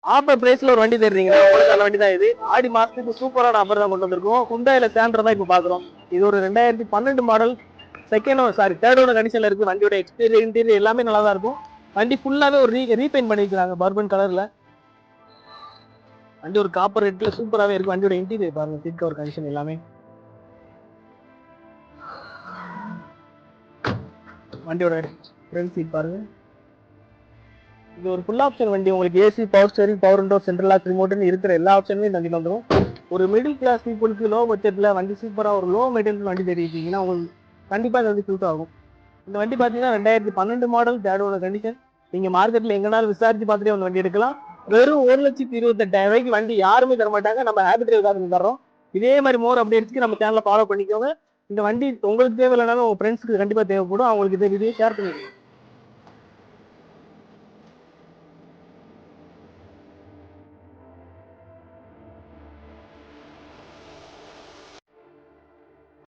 Offer பிரைஸ்ல ஒரு வண்டி தருறீங்களா? உங்களுக்கு அந்த வண்டி தான் இது. ஆடி மாசத்துக்கு சூப்பரான ஆஃபர் தான் கொண்டு வந்திருக்கோம். ஹுண்டாயில சாண்ட்ரா தான் இப்ப பாக்குறோம். இது ஒரு 2012 மாடல் தேர்ட் ஓனர் கண்டிஷன்ல இருக்கு. வண்டியோட எக்ஸ்டீரியர் இன்டீரியர் எல்லாமே நல்லா தான் இருக்கும். வண்டி ஃபுல்லாவே ஒரு ரீபெயிண்ட் பண்ணிருக்காங்க பர்பன் கலர்ல. வண்டி ஒரு காப்பர் ரெட்ல சூப்பராவே இருக்கு. வண்டியோட இன்டீரியர் பாருங்க, சீட் கவர் கண்டிஷன் எல்லாமே. வண்டியோட ஃப்ரண்ட் சீட் பாருங்க. இது ஒரு ஃபுல் ஆப்ஷன் வண்டி. உங்களுக்கு AC, power steering, power window, central lock, ரிமோட்னு இருக்கிற எல்லா ஆப்ஷனுமே இந்த வண்டியில் வந்துடும். ஒரு மிடில் கிளாஸ் பீப்புளுக்கு லோ பட்ஜெட்ல வண்டி சூப்பரா ஒரு லோ மெயின்டெனன்ஸ் வண்டி தெரிவிச்சீங்கன்னா உங்களுக்கு கண்டிப்பா இது வந்து சூட் ஆகும். இந்த வண்டி பாத்தீங்கன்னா 2012 மாடல், தேர்ட் ஓனர் கண்டிஷன். நீங்க மார்க்கெட்ல எங்கனாலும் விசாரிச்சு பார்த்துட்டு அந்த வண்டி எடுக்கலாம். வெறும் 1,28,000 வண்டி யாருமே தர மாட்டாங்க. நம்ம ஹேபிட் தரோம். இதே மாதிரி மோர் அப்டேட்ஸ்க்கு நம்ம சேனலை ஃபாலோ பண்ணிக்கோங்க. இந்த வண்டி உங்களுக்கு தேவையில்லைனாலும் உங்க ஃப்ரெண்ட்ஸ்க்கு கண்டிப்பா தேவைப்படும். அவங்களுக்கு இந்த வீடியோ ஷேர் பண்ணிடுங்க.